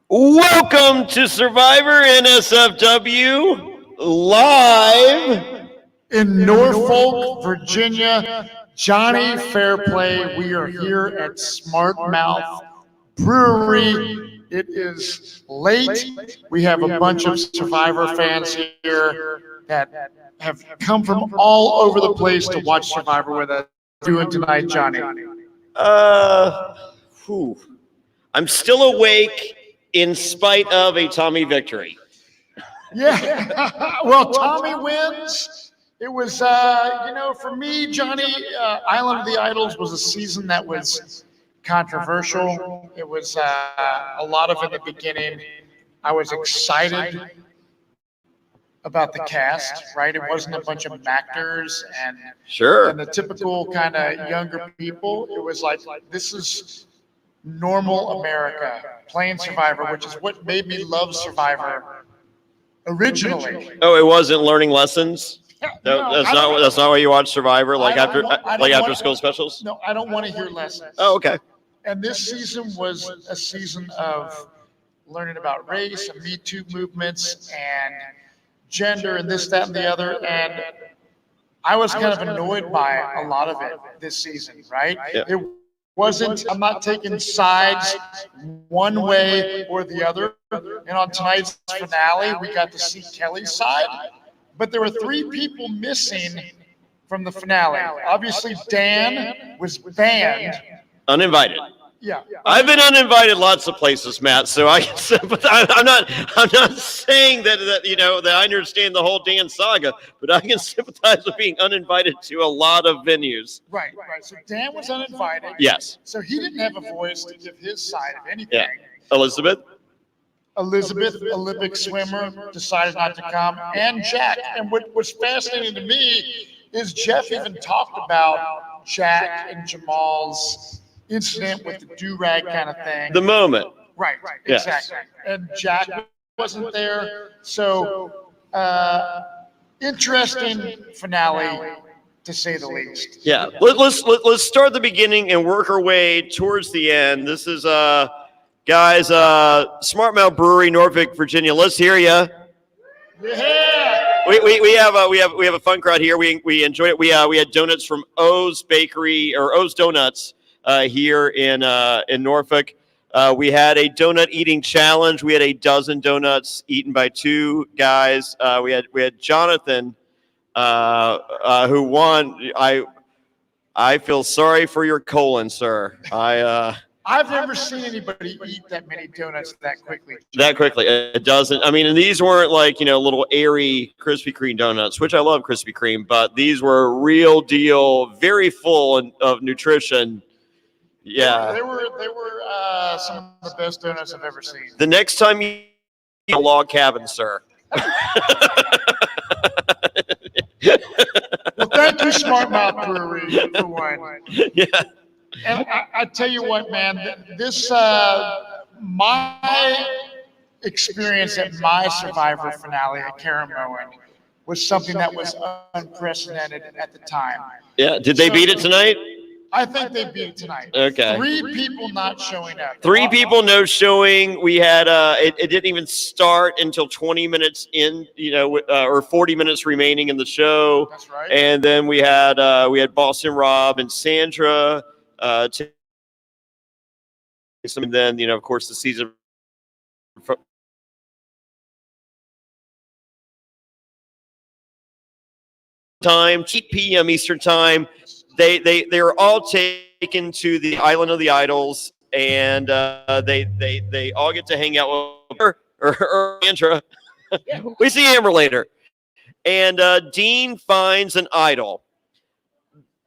Welcome to Survivor NSFW live in Norfolk, Virginia. Johnny Fairplay. We are here at Smart Mouth Brewery. It is late. We have a bunch of Survivor fans here that have come from all over the place to watch Survivor with us. Doing tonight, Johnny? I'm still awake in spite of a Tommy victory. Yeah. Well, Tommy wins. It was, for me, Johnny, Island of the Idols was a season that was controversial. It was a lot of in the beginning. I was excited about the cast, right? It wasn't a bunch of actors and the typical kind of younger people. It was like, this is normal America playing Survivor, which is what made me love Survivor originally. Oh, it wasn't learning lessons? That's not why you watch Survivor, after school specials? No, I don't want to hear lessons. Oh, okay. And this season was a season of learning about race and Me Too movements and gender and this, that, and the other. And I was kind of annoyed by a lot of it this season, right? Yeah. It wasn't, I'm not taking sides one way or the other. And on tonight's finale, we got to see Kelly's side. But there were three people missing from the finale. Obviously, Dan was banned. Uninvited. Yeah. I've been uninvited lots of places, Matt. So I can sympathize. I'm not saying that I understand the whole Dan saga, but I can sympathize with being uninvited to a lot of venues. Right. So Dan was uninvited. Yes. So he didn't have a voice to give his side of anything. Yeah. Elizabeth, Olympic swimmer, decided not to come, and Jack. And what was fascinating to me is Jeff even talked about Jack and Jamal's incident with the do-rag kind of thing. the moment. Right, Yes. exactly. And Jack wasn't there. So, interesting finale, to say the least. Yeah. Let's start at the beginning and work our way towards the end. This is guys, Smart Mouth Brewery, Norfolk, Virginia. Let's hear you. Yeah. We have a fun crowd here. We enjoy it. We had donuts from O's Bakery or O's Donuts here in Norfolk. We had a donut eating challenge. We had a dozen donuts eaten by two guys. We had Jonathan who won. I feel sorry for your colon, sir. I've never seen anybody eat that many donuts that quickly. It doesn't. I mean, and these weren't like, little airy Krispy Kreme donuts, which I love Krispy Kreme, but these were real deal, very full of nutrition. Yeah. They were some of the best donuts I've ever seen. The next time you eat a log cabin, sir. Well, thank you, Smart Mouth Brewery, for one. Yeah. And I tell you what, man, this my experience at my Survivor finale at Karamoan was something that was unprecedented at the time. Yeah. Did they beat it tonight? I think they beat it tonight. Okay. 3 people not showing up. 3 people no showing. We had it didn't even start until 20 minutes in, or 40 minutes remaining in the show. That's right. And then we had Boston Rob and Sandra. And then of course the season time 8 p.m. Eastern time. They are all taken to the Island of the Idols, and they all get to hang out with her or Sandra. We see Amber later, and Dean finds an idol.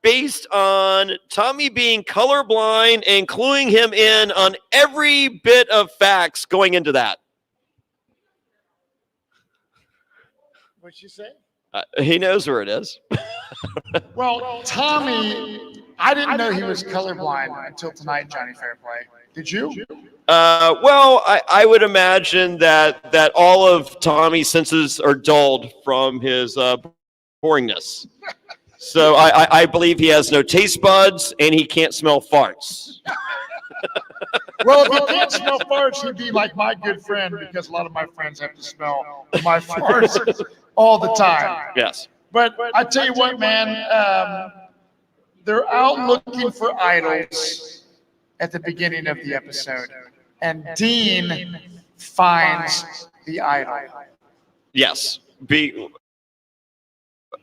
Based on Tommy being colorblind and cluing him in on every bit of facts going into that. What'd you say? He knows where it is. Well, Tommy, I didn't know he was colorblind until tonight, Johnny Fairplay. Did you? Well, I would imagine that all of Tommy's senses are dulled from his boringness. So I believe he has no taste buds and he can't smell farts. Well, if he can't smell farts, he'd be like my good friend because a lot of my friends have to smell my farts all the time. Yes. But I tell you what, man, they're out looking for idols at the beginning of the episode, and Dean finds the idol. Yes.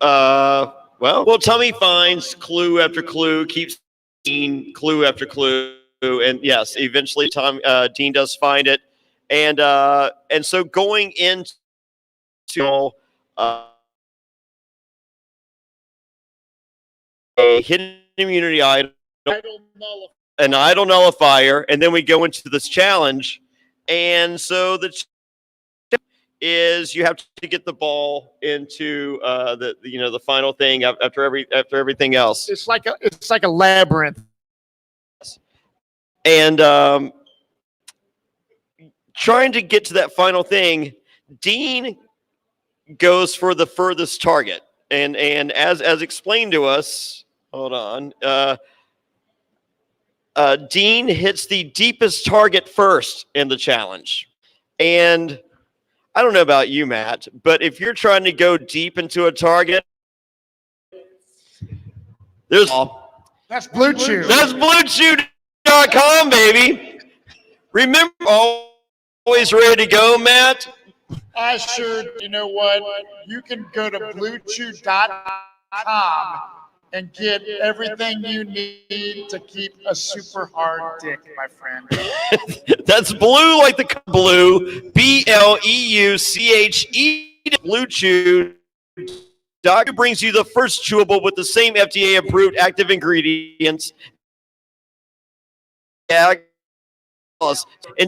Well, Tommy finds clue after clue, keeps seeing clue after clue, and yes, eventually Dean does find it, and so going into a hidden immunity idol, an idol nullifier, and then we go into this challenge, and so the is you have to get the ball into the final thing after everything else. It's like a labyrinth. And trying to get to that final thing, Dean goes for the furthest target, and as explained to us, hold on, Dean hits the deepest target first in the challenge, and I don't know about you, Matt, but if you're trying to go deep into a target, that's Blue Chew. That's BlueChew.com, baby. Remember, always ready to go, Matt? I sure, you know what? You can go to BlueChew.com and get everything you need to keep a super hard dick, my friend. That's blue like the blue, BLEUCHE. Blue Chew. Doctor brings you the first chewable with the same FDA-approved active ingredients. And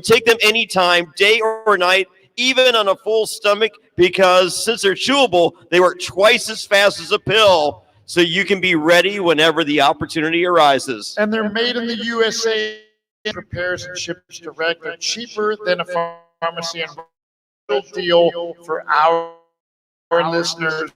take them anytime, day or night, even on a full stomach, because since they're chewable, they work twice as fast as a pill. So you can be ready whenever the opportunity arises. And they're made in the USA, prepares and ships direct. They're cheaper than a pharmacy and deal for our listeners.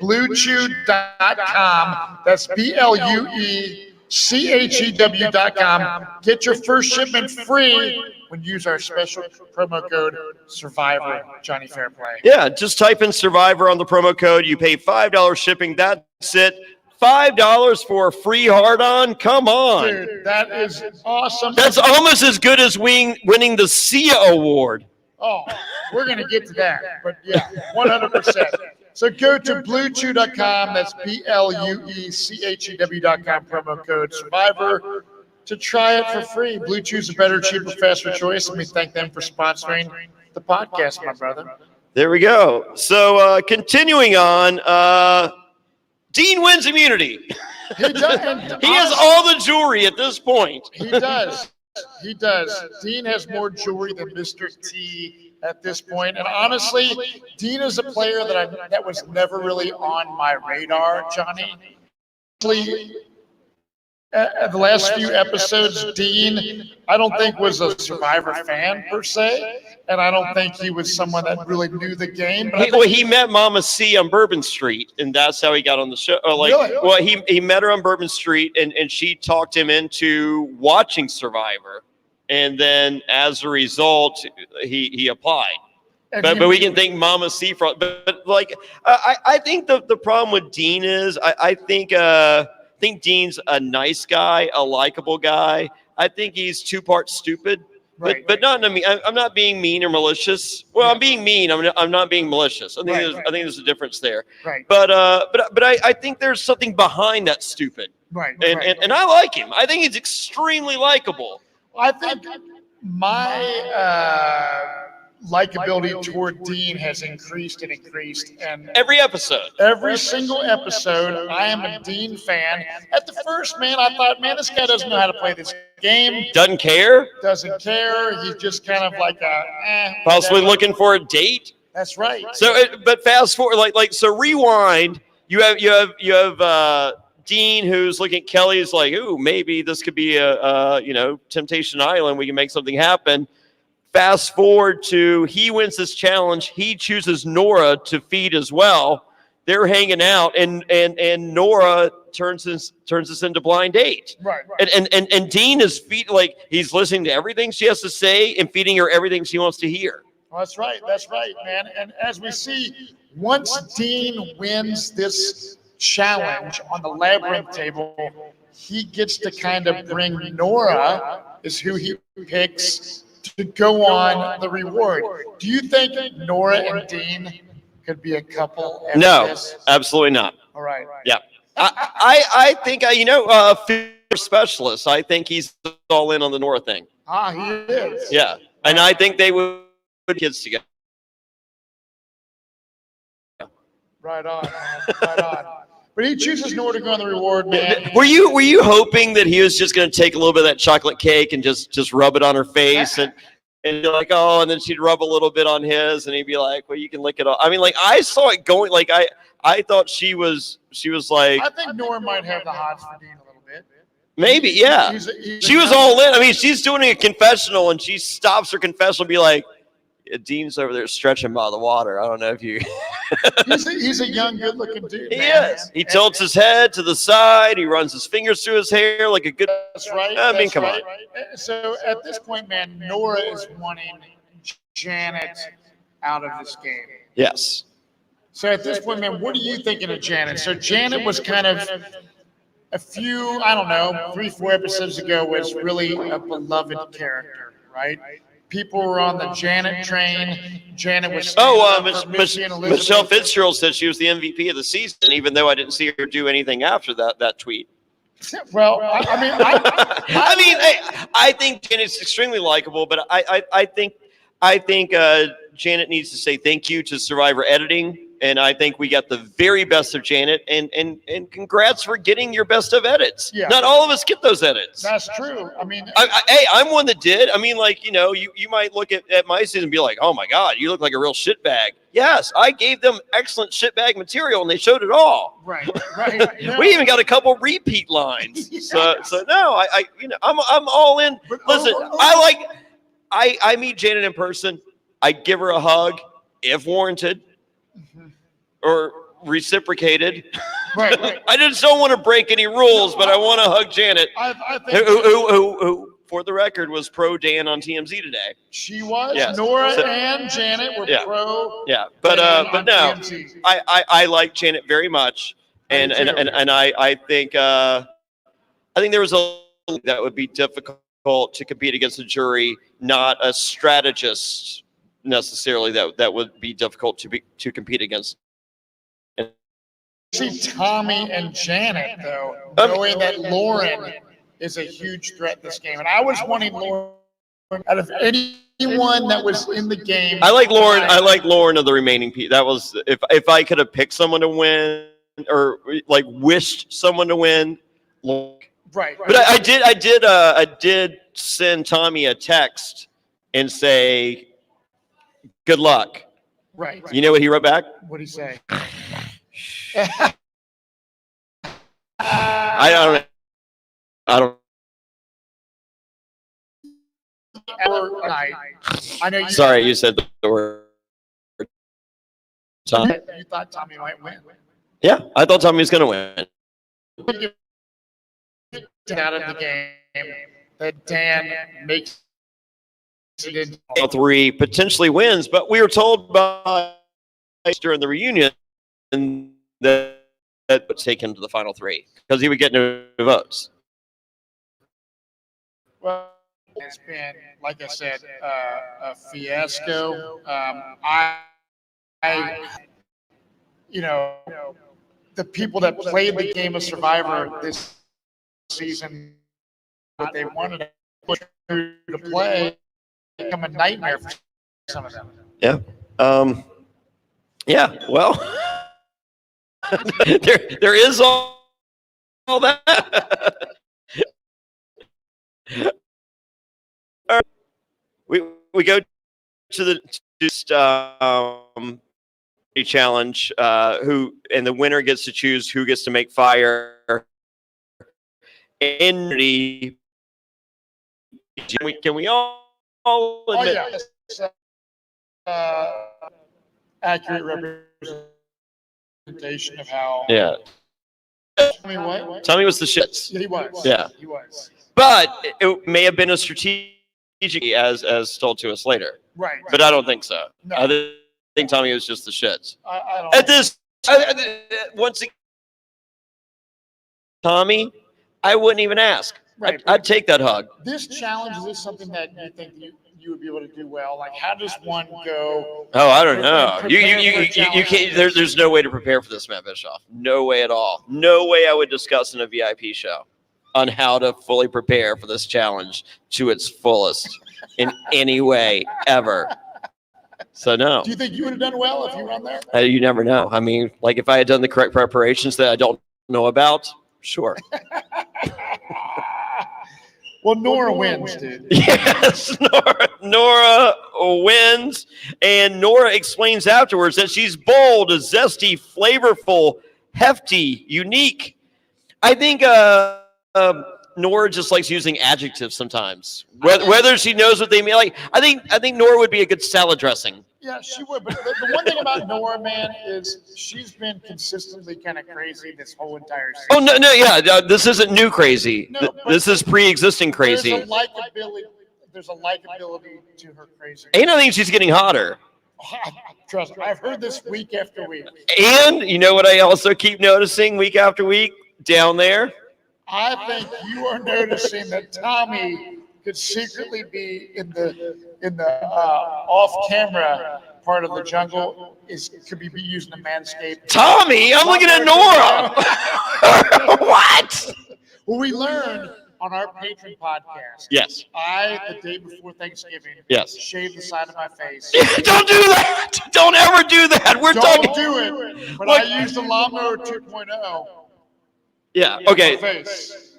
BlueChew.com. That's BLUECHEW.com. Get your first shipment free when you use our special promo code Survivor, Johnny Fairplay. Yeah, just type in Survivor on the promo code. You pay $5 shipping. That's it. $5 for a free hard-on? Come on. Dude, that is awesome. That's almost as good as winning the SIA award. Oh, we're going to get to that. But yeah, 100%. So go to BlueChew.com. That's BLUECHEW.com. Promo code Survivor to try it for free. Blue Chew's a better, cheaper, faster choice, and we thank them for sponsoring the podcast, my brother. There we go. So continuing on, Dean wins immunity. He does. He has all the jewelry at this point. He does. He does. Dean has more jewelry than Mr. T at this point. And honestly, Dean is a player that was never really on my radar, Johnny. The last few episodes, Dean, I don't think was a Survivor fan per se, and I don't think he was someone that really knew the game. But he met Mama C on Bourbon Street, and that's how he got on the show. Really? Well, he met her on Bourbon Street, and she talked him into watching Survivor, and then as a result, he applied. But we can thank Mama C for. But I think the problem with Dean is I think Dean's a nice guy, a likable guy. I think he's two parts stupid, but not. I'm not being mean or malicious. Well, I'm being mean. I'm not being malicious. I think there's a difference there. Right. But I think there's something behind that stupid. Right. And I like him. I think he's extremely likable. I think my likability toward Dean has increased and increased, and every single episode, I am a Dean fan. At the first, man, I thought, man, this guy doesn't know how to play this game. Doesn't care. He's just kind of like possibly looking for a date. That's right. So, but fast forward, so rewind. You have Dean who's looking at Kelly's like, ooh, maybe this could be a Temptation Island. We can make something happen. Fast forward to he wins this challenge. He chooses Noura to feed as well. they're hanging out, and Noura turns this into blind date. Right. And Dean is like he's listening to everything she has to say and feeding her everything she wants to hear. Well, that's right, man. And as we see, once Dean wins this challenge on the labyrinth table, he gets to kind of bring Noura, is who he picks, to go on the reward. Do you think Noura and Dean could be a couple? No, absolutely not. All right. Yeah. I think, fear specialist, I think he's all in on the Noura thing. He is. Yeah. And I think they would put kids together. Right on. But he chooses Noura to go on the reward, man. Were you hoping that he was just going to take a little bit of that chocolate cake and just rub it on her face and be like, oh, and then she'd rub a little bit on his, and he'd be like, well, you can lick it off. I mean, like, I saw it going, like, I thought she was like. I think Noura might have the hots for Dean a little bit. Maybe, yeah. She was all in. I mean, she's doing a confessional, and she stops her confessional and be like, Dean's over there stretching by the water. I don't know if you. he's a young, good-looking dude. He is. He tilts his head to the side. He runs his fingers through his hair like a good. That's right. I mean, come on. So at this point, man, Noura is wanting Janet out of this game. Yes. So at this point, man, what are you thinking of Janet? So Janet was kind of a few, I don't know, 3-4 episodes ago was really a beloved character, right? People were on the Janet train. Janet was. Michelle Fitzgerald said she was the MVP of the season, even though I didn't see her do anything after that tweet. Well, I mean, I think Janet's extremely likable, but I think Janet needs to say thank you to Survivor editing. And I think we got the very best of Janet, and congrats for getting your best of edits. Yeah. Not all of us get those edits. That's true. I mean, hey, I'm one that did. I mean, like, you might look at my season and be like, oh my God, you look like a real shitbag. Yes, I gave them excellent shitbag material, and they showed it all. Right. No. We even got a couple repeat lines. Yeah. So no, I'm all in. But listen, I meet Janet in person. I give her a hug if warranted. Or reciprocated. Right. I just don't want to break any rules, but I want to hug Janet, I think who, for the record, was pro Dan on TMZ today. She was. Yes. Noura and Janet were pro. Yeah, but no, TMZ. I like Janet very much, and I think there was a that would be difficult to compete against a jury, not a strategist necessarily that would be difficult to compete against. See Tommy and Janet though, knowing that Lauren is a huge threat this game, and I was wanting Lauren out of anyone that was in the game. I like Lauren. I like Lauren of the remaining people. That was if I could have picked someone to win or like wished someone to win. Right. But I did send Tommy a text and say, "Good luck." Right. You know what he wrote back? What did he say? I don't. I know. Sorry, you said the word. Tom. You thought Tommy might win. Yeah, I thought Tommy was going to win. Out of the game that Dan makes it in 3 potentially wins, but we were told by during the reunion that would take him to the final 3 because he would get no votes. Well, it's been, like I said, a fiasco. The people that played the game of Survivor this season, what they wanted to play, become a nightmare for some of them. Yeah. Yeah. Well, there is all that. We go to the challenge. And the winner gets to choose who gets to make fire. Can we all admit? Oh, yeah. Accurate representation representation of how. Yeah. Tommy what? Tommy was the shits. Yeah, he was. Yeah. He was. But it may have been a strategic, as told to us later. Right. But I don't think so. No. I think Tommy was just the shits. I don't. At this, once again, Tommy, I wouldn't even ask. Right. I'd take that hug. This challenge, is this something that you think you would be able to do well? Like, how does one go? Oh, I don't know. prepare You for a challenge? can't. There's no way to prepare for this, Matt Bischoff. No way at all. No way I would discuss in a VIP show on how to fully prepare for this challenge to its fullest in any way ever. So no. Do you think you would have done well if you were on there? You never know. I mean, like if I had done the correct preparations that I don't know about, sure. Well, Noura wins, dude. Yes, Noura wins, and Noura explains afterwards that she's bold, zesty, flavorful, hefty, unique. I think Noura just likes using adjectives sometimes, whether she knows what they mean. Like I think Noura would be a good salad dressing. Yeah, she would. But the one thing about Noura, man, is she's been consistently kind of crazy this whole entire season. Oh no, yeah, this isn't new crazy. No, This is pre-existing crazy. There's a likability to her crazy. And I think she's getting hotter. Trust me, I've heard this week after week. And you know what I also keep noticing week after week down there? I think you are noticing that Tommy could secretly be in the off-camera part of the jungle. Could be using a Manscaped. Tommy, I'm looking at Noura. What? Well, we learned on our patron podcast. Yes. The day before Thanksgiving. Yes. Shaved the side of my face. Don't do that. Don't ever do that. Don't do it. But I used a lawnmower 2.0. Yeah. Okay.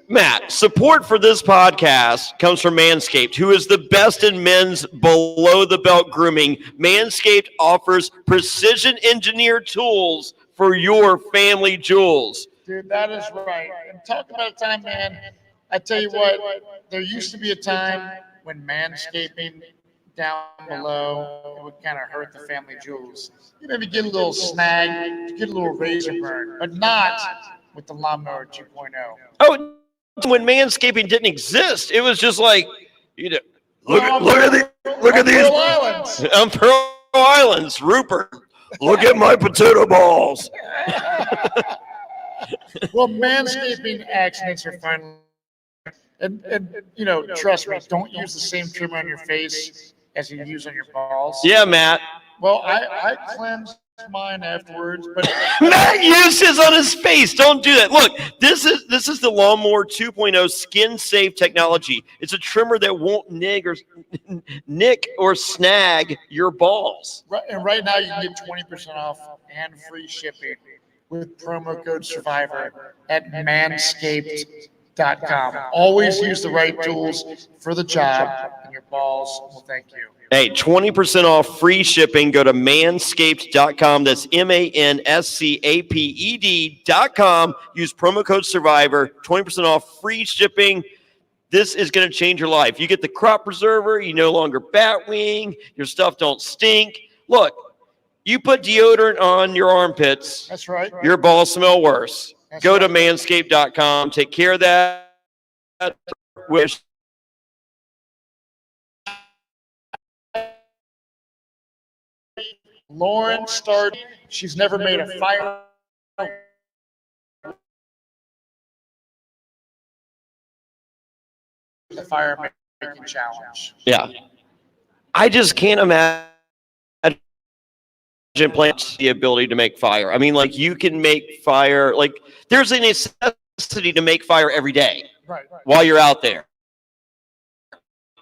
Matt, support for this podcast comes from Manscaped, who is the best in men's below-the-belt grooming. Manscaped offers precision-engineered tools for your family jewels. Dude, that is right. And talk about a time, man. I tell you what, there used to be a time when manscaping down below would kind of hurt the family jewels. You maybe get a little snag, get a little razor burn, but not with the lawnmower 2.0. Oh, when manscaping didn't exist, it was just like, look at these. Pearl Islands. I'm Pearl Islands, Rupert. Look at my potato balls. Well, manscaping accidents are finally, and trust me, don't use the same trimmer on your face as you use on your balls. Yeah, Matt. Well, I cleansed mine afterwards, but Matt used his on his face. Don't do that. Look, this is the Lawnmower 2.0 skin safe technology. It's a trimmer that won't nick or snag your balls. And right now you can get 20% off and free shipping with promo code Survivor at manscaped.com. Always use the right tools for the job, and your balls will thank you. Hey, 20% off free shipping. Go to manscaped.com. That's manscaped.com. Use promo code Survivor. 20% off free shipping. This is going to change your life. You get the crop preserver. You no longer bat wing. Your stuff don't stink. Look, you put deodorant on your armpits. That's right. Your balls smell worse. That's Go right. to manscaped.com. Take care of that. Wish. Lauren started. She's never made a fire. The fire making challenge. Yeah. I just can't imagine plants the ability to make fire. I mean, like you can make fire. Like there's a necessity to make fire every day Right. while you're out there.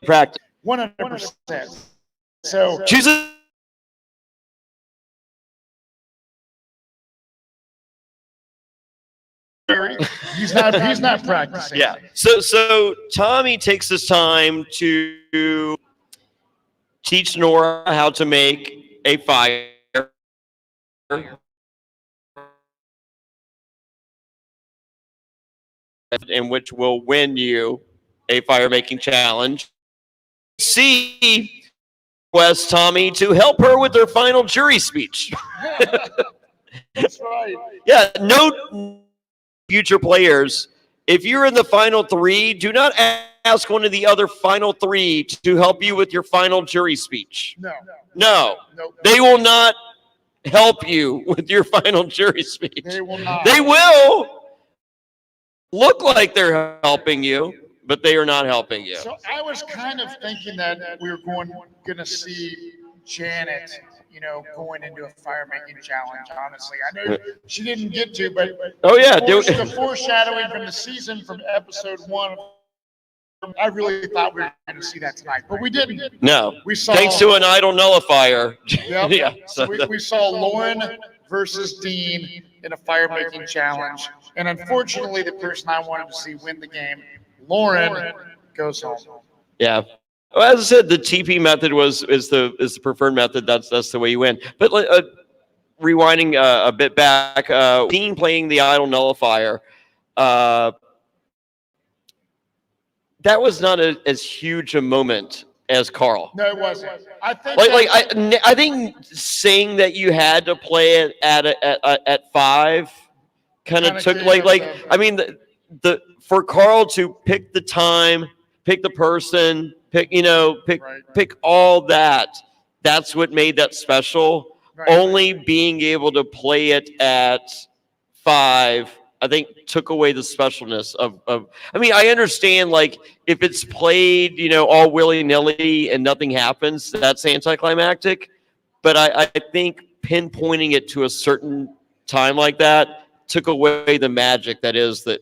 Practice. 100%. So Choose a he's not practicing. Yeah. So Tommy takes this time to teach Noura how to make a fire. In which will win you a fire making challenge. C requests Tommy to help her with her final jury speech. That's right. Yeah, no future players. If you're in the final three, do not ask one of the other final three to help you with your final jury speech. No. No, No. they will not help you with your final jury speech. They will not. They will look like they're helping you, but they are not helping you. So I was kind of thinking that we were going to see Janet, going into a fire making challenge. Honestly, I know she didn't get to, but Oh yeah, the foreshadowing from the season from episode 1. I really thought we were going to see that tonight, but we didn't. No, we saw thanks to an idol nullifier. Yep. Yeah, so we saw Lauren versus Dean in a fire making challenge, and unfortunately, the person I wanted to see win the game, Lauren, goes home. Yeah. Well, as I said, the TP method is the preferred method. That's the way you win. But rewinding a bit back, Dean playing the idol nullifier. That was not as huge a moment as Carl. No, it wasn't. I think I think saying that you had to play it at 5 kind of took I mean the for Carl to pick the time, pick the person, pick all that. That's what made that special. Right. Only being able to play it at 5, I think, took away the specialness of. I mean, I understand if it's played, all willy nilly and nothing happens, that's anticlimactic. But I think pinpointing it to a certain time like that took away the magic that is the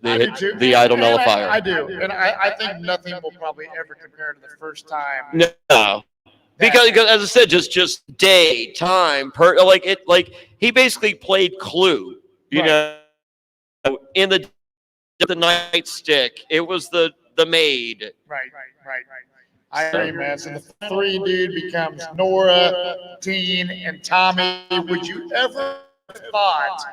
idol nullifier. I do, and I think nothing will probably ever compare to the first time. No. Because as I said, just day, time, he basically played Clue, know, in the nightstick. It was the maid. Right. I agree, man. So the 3 dude becomes Noura, Dean, and Tommy. Would you ever have thought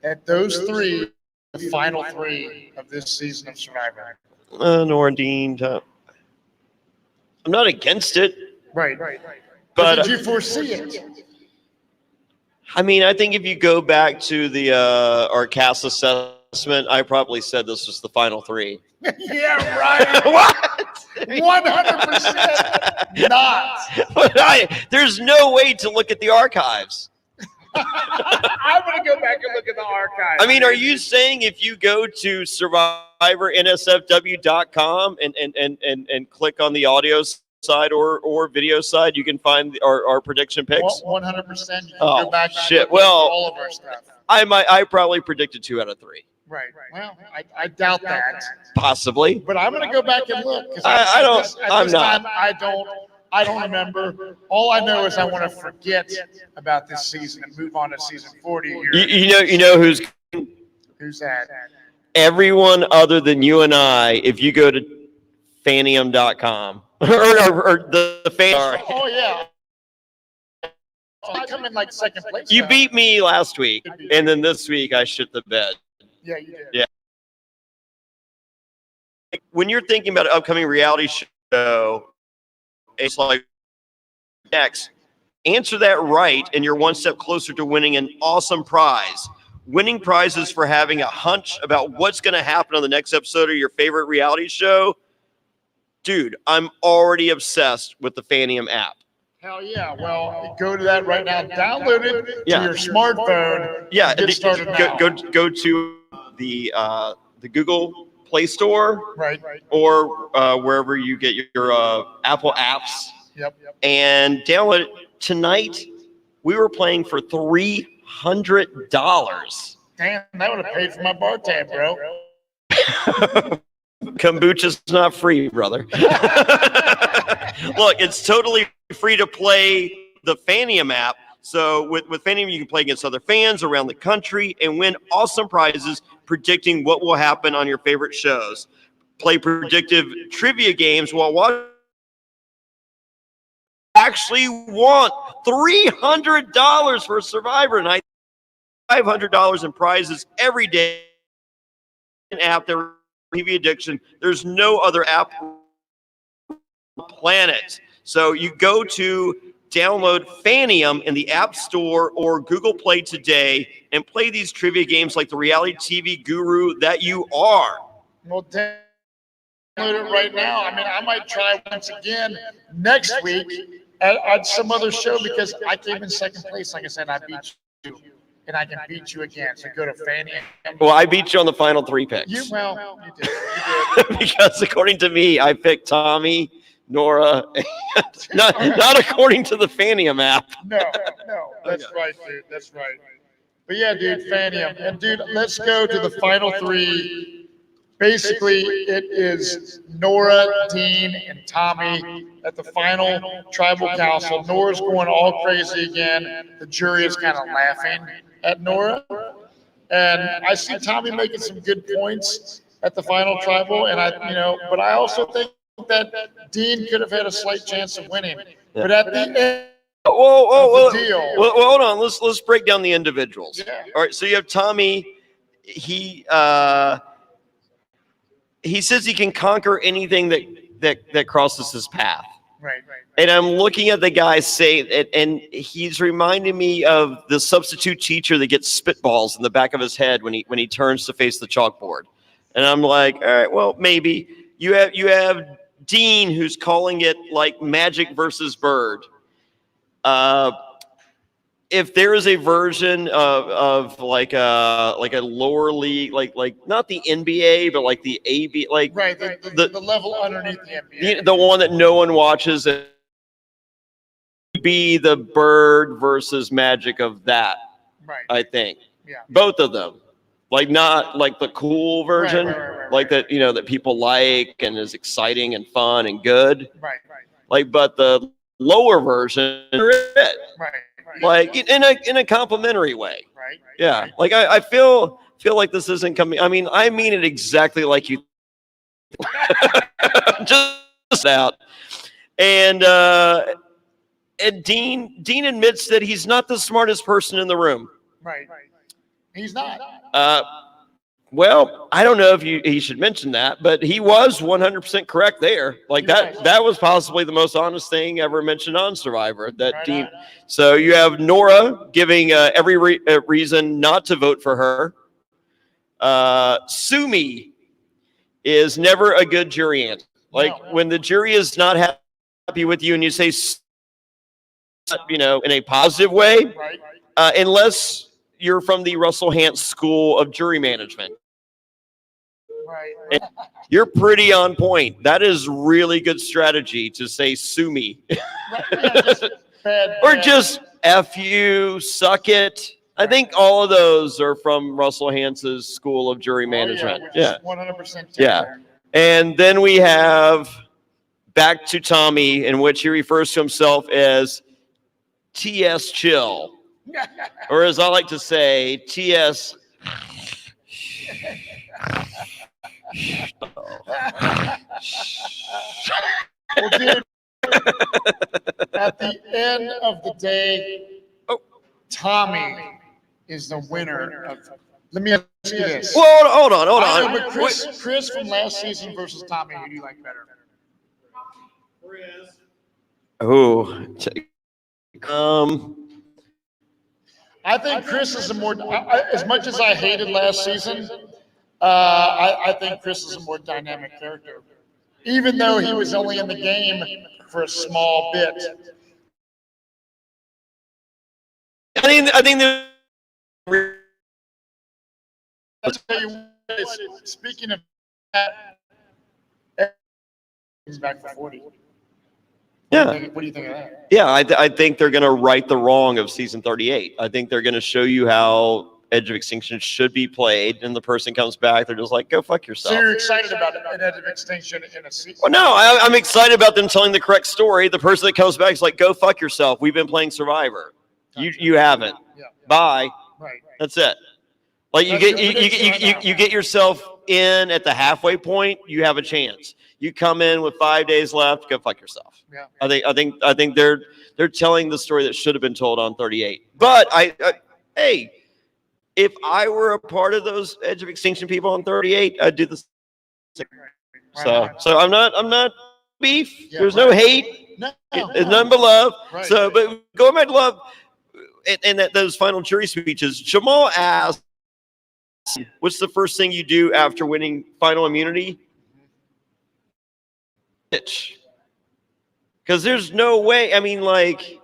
that those 3, the final 3 of this season of Survivor? Noura, Dean, I'm not against it. Right. But did you foresee it? I mean, I think if you go back to the our cast assessment, I probably said this was the final 3. Yeah, right. What? 100% not. But there's no way to look at the archives. I'm going to go back and look at the archives. I mean, are you saying if you go to survivor.nsfw.com and click on the audio side or video side, you can find our prediction picks? 100%. You can go back and shit. look at all of our stuff. I probably predicted 2 out of 3. Right. Well, I doubt that. Possibly. But I'm going to go back and look. I'm not. I don't remember. All I know is I want to forget about this season and move on to season 40. You know who's that? Everyone other than you and I. If you go to fanium.com or the fan. Oh yeah. I come in second place. You beat me last week, and then this week I shit the bed. Yeah, you did. Yeah. When you're thinking about an upcoming reality show, it's like next, answer that right, and you're one step closer to winning an awesome prize. Winning prizes for having a hunch about what's going to happen on the next episode of your favorite reality show. Dude, I'm already obsessed with the Fanium app. Hell yeah. Well, go to that right now. Download it to your smartphone. Yeah. Get started now. Go to the Google Play Store. Right. Or wherever you get your Apple apps. Yep. And download it. Tonight, we were playing for $300. Damn, that would have paid for my bar tab, bro. Kombucha's not free, brother. Look, it's totally free to play the Fanium app. So with Fanium, you can play against other fans around the country and win awesome prizes predicting what will happen on your favorite shows. Play predictive trivia games while watching. Actually want $300 for Survivor Night. $500 in prizes every day. An app that TV addiction. There's no other app on the planet. So you go to download Fanium in the App Store or Google Play today and play these trivia games like the reality TV guru that you are. Well, download it right now. I mean, I might try once again next week at some other show because I came in second place. Like I said, I beat you, and I can beat you again. So go to Fanium. Well, I beat you on the final 3 picks. You did. Because according to me, I picked Tommy, Noura, not according to the Fanium app. No, that's right, dude. That's right. But yeah, dude, Fanium. And dude, let's go to the final 3. Basically, it is Noura, Dean, and Tommy at the final tribal council. Nora's going all crazy again. The jury is kind of laughing at Noura. And I see Tommy making some good points at the final tribal. And but I also think that Dean could have had a slight chance of winning. Yeah. But at the end, whoa, hold on. Let's break down the individuals. Yeah. All right. So you have Tommy. He says he can conquer anything that crosses his path. Right. And I'm looking at the guy say it, and he's reminding me of the substitute teacher that gets spitballs in the back of his head when he turns to face the chalkboard. And I'm like, all right, well, maybe you have Dean who's calling it like Magic versus Bird. If there is a version of like a lower league, like not the NBA, but like the AB, like right, the level underneath the NBA, the one that no one watches, it be the Bird versus Magic of that. Right. I think. Yeah. Both of them, like not like the cool version, like that that people like and is exciting and fun and good. Right. Like, but the lower version, right. Like in a complimentary way. Right. Yeah. Right. Like I feel like this isn't coming. I mean it exactly like you just out. And Dean admits that he's not the smartest person in the room. Right. He's not. Well, I don't know if he should mention that, but he was 100% correct there. Like that was possibly the most honest thing ever mentioned on Survivor. That right Dean. On. So you have Noura giving every reason not to vote for her. Sue me is never a good jury answer. Like when the jury is not happy with you and you say, in a positive way, right. Unless you're from the Russell Hantz School of Jury Management. Right. You're pretty on point. That is really good strategy to say sue me. Or just F you, suck it. I think all of those are from Russell Hantz's School of Jury Management. Yeah. 100%. Yeah. And then we have back to Tommy, in which he refers to himself as TS Chill. Or as I like to say, TS. Well, dude, at the end of the day, Tommy is the winner of. Let me ask you this. Well, hold on. But Chris from last season versus Tommy, who do you like better? I think Chris is a more, as much as I hated last season, I think Chris is a more dynamic character, even though he was only in the game for a small bit. I think I'll tell you what, speaking of that, he's back for 40. Yeah. What do you think of that? Yeah, I think they're going to right the wrong of season 38. I think they're going to show you how Edge of Extinction should be played, and the person comes back, they're just like, go fuck yourself. So you're excited about an Edge of Extinction in a season? Well, no, I'm excited about them telling the correct story. The person that comes back is like, go fuck yourself. We've been playing Survivor. You haven't. Yeah. Bye. Right. That's it. Like you get yourself in at the halfway point, you have a chance. You come in with 5 days left, go fuck yourself. Yeah. I think they're telling the story that should have been told on 38. But hey, if I were a part of those Edge of Extinction people on 38, I'd do the same. So I'm not beef. Yeah, There's no hate. No, It's nothing but love. Right. So, but going back to love, and those final jury speeches, Jamal asked, "What's the first thing you do after winning final immunity?" Bitch. Because there's no way. I mean, like,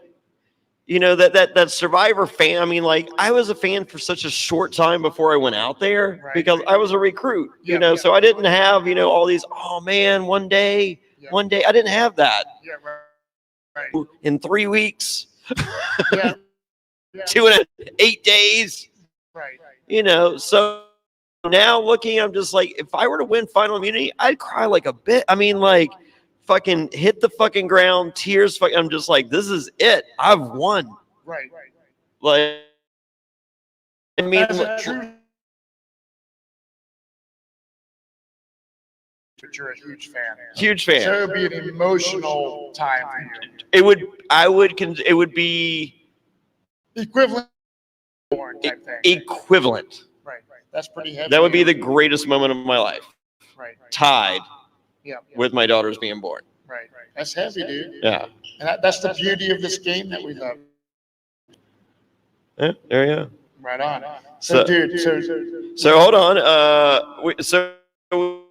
you know, that Survivor fan. I mean, like, I was a fan for such a short time before I went out there Right. because I was a recruit. You know, so I didn't have, you know, all these. Oh man, one day. I didn't have that. Yeah, right. In 3 weeks, Yeah. 8 days. Right. You know, so now looking, I'm just like, if I were to win final immunity, I'd cry like a bit. I mean, like, fucking hit the fucking ground, tears. I'm just like, this is it. I've won. Right. Like, I mean, That's a true. But you're a huge fan. Huge fan. So it would be an emotional time for you. It would be Equivalent type thing. equivalent. Right. That's pretty heavy. That would be the greatest moment of my life. Right. Tied Yeah. with my daughters being born. Right. That's heavy, dude. Yeah. And that's the beauty of this game that we love. Yeah, there you go. Right on. So dude, so hold on.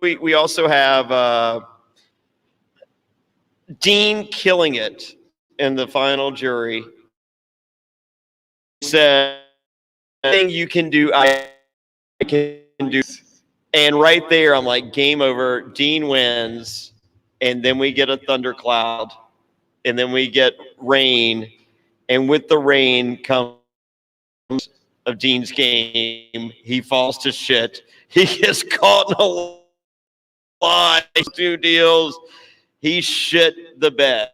We also have Dean killing it in the final jury. He said, "Anything you can do, I can do." And right there, I'm like, game over. Dean wins, and then we get a thundercloud, and then we get rain, and with the rain comes of Dean's game. He falls to shit. He gets caught in a lie. 2 deals. He shit the bed.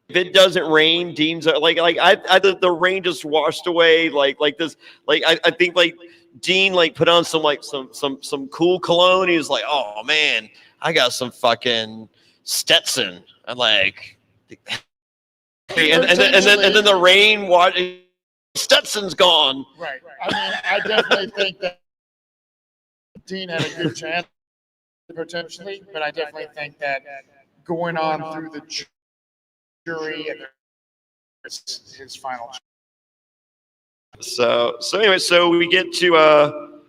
If it doesn't rain, Dean's like the rain just washed away like this. Like I think like Dean like put on some cool cologne. He was like, oh man, I got some fucking Stetson. I'm like, and then the rain washed. Stetson's gone. Right. I mean, I definitely think that Dean had a good chance potentially, but I definitely think that going on through the jury and his final. So anyway, so we get to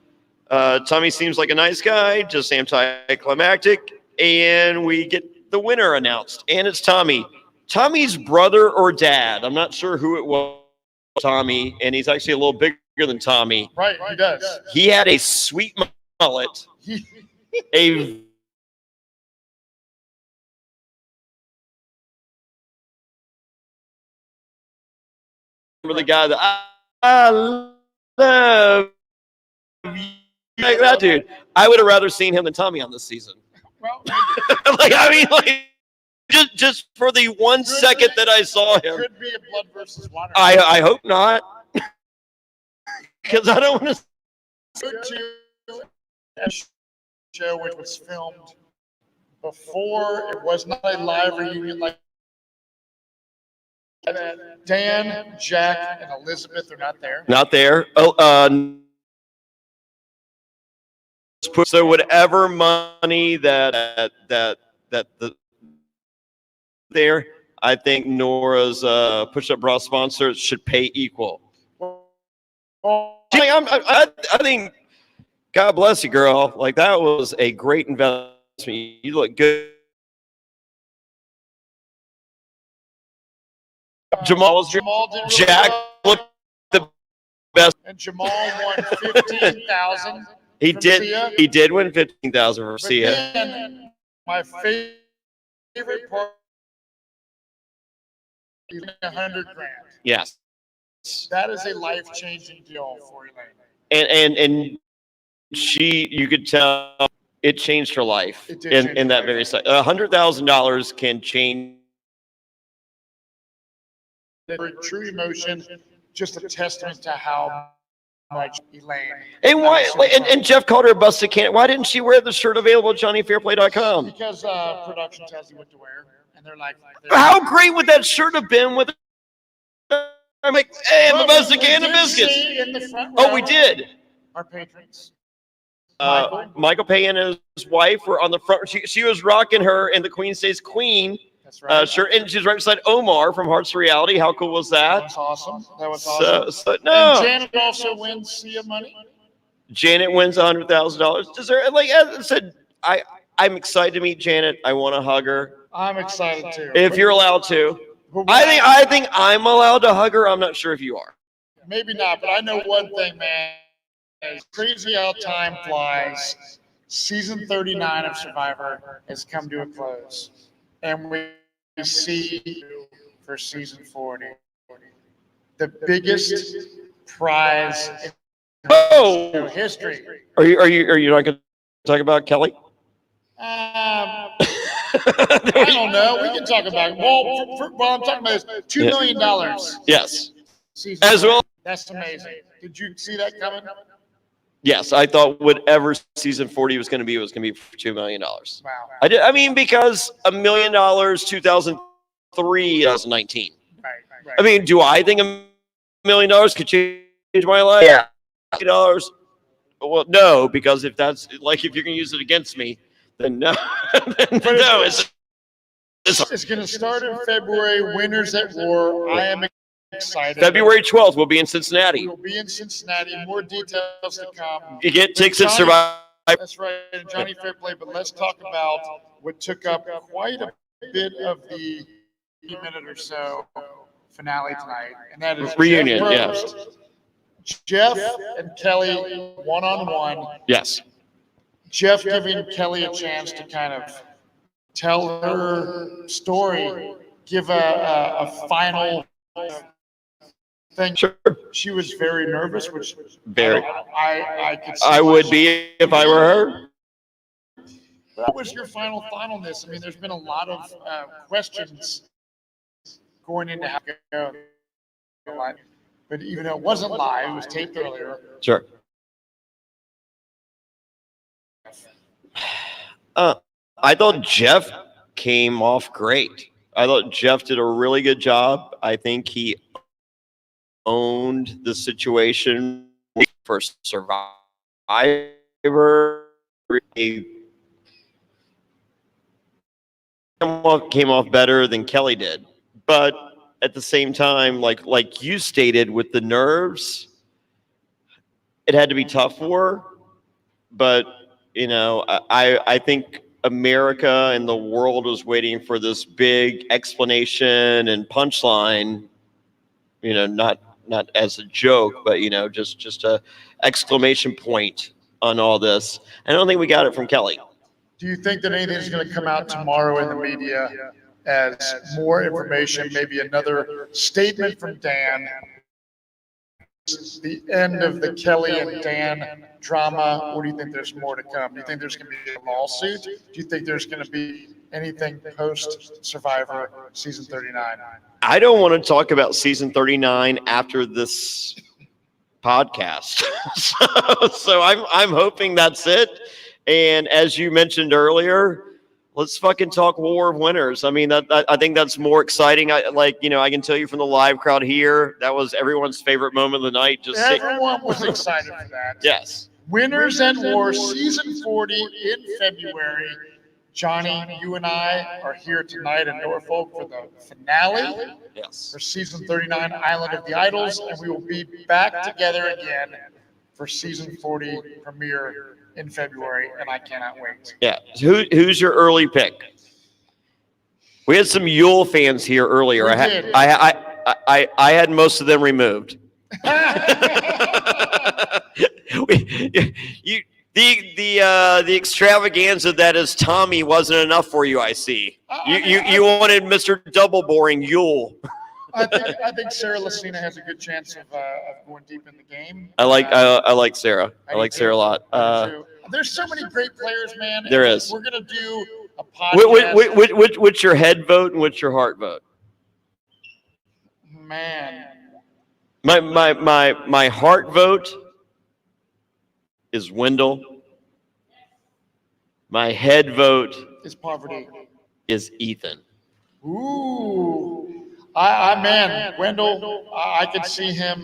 Tommy seems like a nice guy, just anticlimactic, and we get the winner announced, and it's Tommy. Tommy's brother or dad. I'm not sure who it was. Tommy, and he's actually a little bigger than Tommy. Right, he does. He had a sweet mullet. A the guy that I love you. Like that dude. I would have rather seen him than Tommy on this season. Well, like I mean, like just for the 1 second that I saw him. Could be a blood versus water. I hope not, because I don't want to. Go to a show which was filmed before. It was not a live reunion like Dan, Jack, and Elizabeth are not there. Not there. So whatever money that the there, I think Nora's push-up bra sponsor should pay equal. I think, God bless you, girl. Like that was a great investment. You look good. Jamal did Jack looked the best. And Jamal won 15,000. He did. Sia. He did win 15,000 for Sia. Then, my favorite part. 100 grand. Yes. That is a life-changing deal for Elaine. And she, you could tell it changed her life in that very second. $100,000 can change. True emotion, just a testament to how much Elaine. And why? And Jeff called her a busted can. Why didn't she wear the shirt available at JohnnyFairplay.com? Because production tells you what to wear, and they're like, how great would that shirt have been with? I'm like, hey, I'm a busted can of biscuits. In the front row, oh, we did. Our patrons. Michael Pay and his wife were on the front. She was rocking her in the Queen Stays Queen shirt, and she's right beside Omar from Hearts to Reality. How cool was that? That was awesome. That was awesome. So no. And Janet also wins Sia money. Janet wins $100,000. Like I said, I'm excited to meet Janet. I want to hug her. I'm excited too. If you're allowed to, I think I'm allowed to hug her. I'm not sure if you are. Maybe not, but I know one thing, man. It's crazy how time flies. Season 39 of Survivor has come to a close, and we see for season 40 the biggest prize in history. Are you not going to talk about Kelly? I don't know. We can talk about it. Well, I'm talking about is $2 million. Yes. Season As well. That's amazing. Did you see that coming? Yes, I thought whatever season 40 was going to be for $2 million. Wow. I mean, because $1 million, 2003, 2019. Right. I mean, do I think $1 million could change my life? Yeah. $1 Well, no, because if that's like if you're going to use it against me, then no. No, it's going to start in February. Winners at War. I am excited. February 12th, we'll be in Cincinnati. We'll be in Cincinnati. More details to come. You get tickets at Survivor. That's right, Johnny Fair Play. But let's talk about what took up quite a bit of the minute or so finale tonight, and that is reunion. Yes. Jeff and Kelly one-on-one. Yes. Jeff giving Kelly a chance to kind of tell her story, give a final thing. Sure. She was very nervous, which very. I could see I would be if I were her. What was your final thought on this? I mean, there's been a lot of questions going into how it goes. But even though it wasn't live, it was taped earlier. Sure. I thought Jeff came off great. I thought Jeff did a really good job. I think he owned the situation for Survivor. He came off better than Kelly did. But at the same time, like you stated, with the nerves, it had to be tough for her. But, you know, I think America and the world was waiting for this big explanation and punchline, you know, not as a joke, but, you know, just a exclamation point on all this. I don't think we got it from Kelly. Do you think that anything's going to come out tomorrow in the media as more information, maybe another statement from Dan, the end of the Kelly and Dan drama, or do you think there's more to come? Do you think there's going to be a lawsuit? Do you think there's going to be anything post-Survivor season 39? I don't want to talk about season 39 after this podcast. so I'm hoping that's it. And as you mentioned earlier, let's fucking talk War of Winners. I mean, I think that's more exciting. I can tell you from the live crowd here, that was everyone's favorite moment of the night. Everyone was excited for that. Yes. Winners and War, season 40 in February. Johnny, you and I are here tonight in Norfolk for the finale. Yes. For season 39, Island of the Idols, and we will be back together again for season 40 premiere in February, and I cannot wait. Yeah. Who's your early pick? We had some Yule fans here earlier. I had most of them removed. The extravaganza that is Tommy wasn't enough for you. I see. You wanted Mr. Double Boring Yule. I think Sarah Lucina has a good chance of going deep in the game. I like Sarah. I like Sarah a lot. There's so many great players, man. There is. We're gonna do a podcast. What's your head vote and what's your heart vote? Man, my heart vote is Wendell. My head vote is Poverty. Is Ethan. Ooh. Man, Wendell, I could see him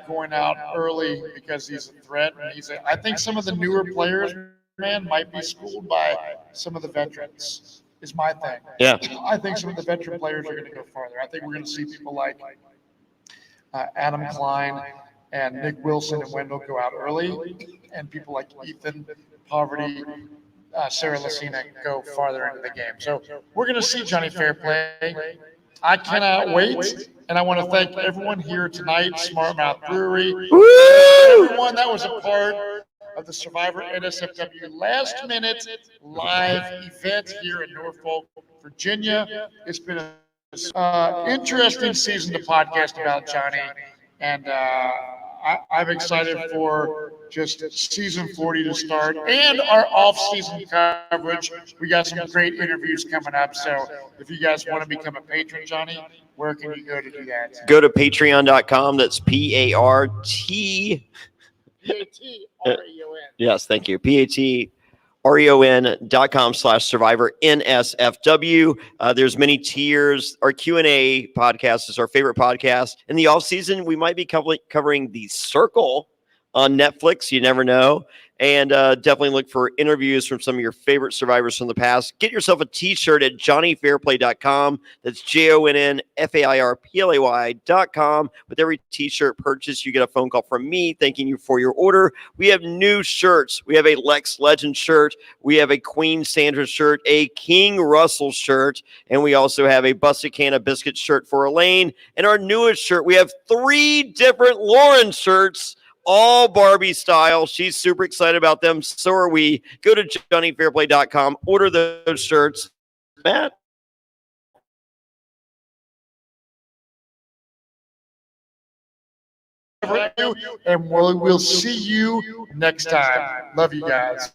going out early because he's a threat. And I think some of the newer players, man, might be schooled by some of the veterans. Is my thing. Yeah. I think some of the veteran players are going to go farther. I think we're going to see people like Adam Klein and Nick Wilson and Wendell go out early, and people like Ethan Poverty, Sarah Lacina go farther into the game. So we're going to see Johnny Fairplay. I cannot wait, and I want to thank everyone here tonight, Smart Mouth Brewery, everyone that was a part of the Survivor NSFW last minute live event here in Norfolk, Virginia. It's been an interesting season to podcast about Johnny, and I'm excited for just season 40 to start and our off-season coverage. We got some great interviews coming up, so if you guys want to become a patron, Johnny, where can you go to do that? Go to patreon.com. That's P-A-R-T. P-A-T-R-E-O-N. Yes, thank you. patreon.com/survivor NSFW. There's many tiers. Our Q&A podcast is our favorite podcast. In the off season, we might be covering The Circle on Netflix. You never know. And definitely look for interviews from some of your favorite survivors from the past. Get yourself a t-shirt at johnnyfairplay.com. That's JONNFAIRPLAY.com. With every t-shirt purchase, you get a phone call from me thanking you for your order. We have new shirts. We have a Lex Legend shirt. We have a Queen Sandra shirt, a King Russell shirt, and we also have a Busted Can of Biscuit shirt for Elaine. And our newest shirt, we have 3 different Lauren shirts, all Barbie style. She's super excited about them. So are we. Go to johnnyfairplay.com. Order those shirts. Matt? And we'll see you next time. Love you guys.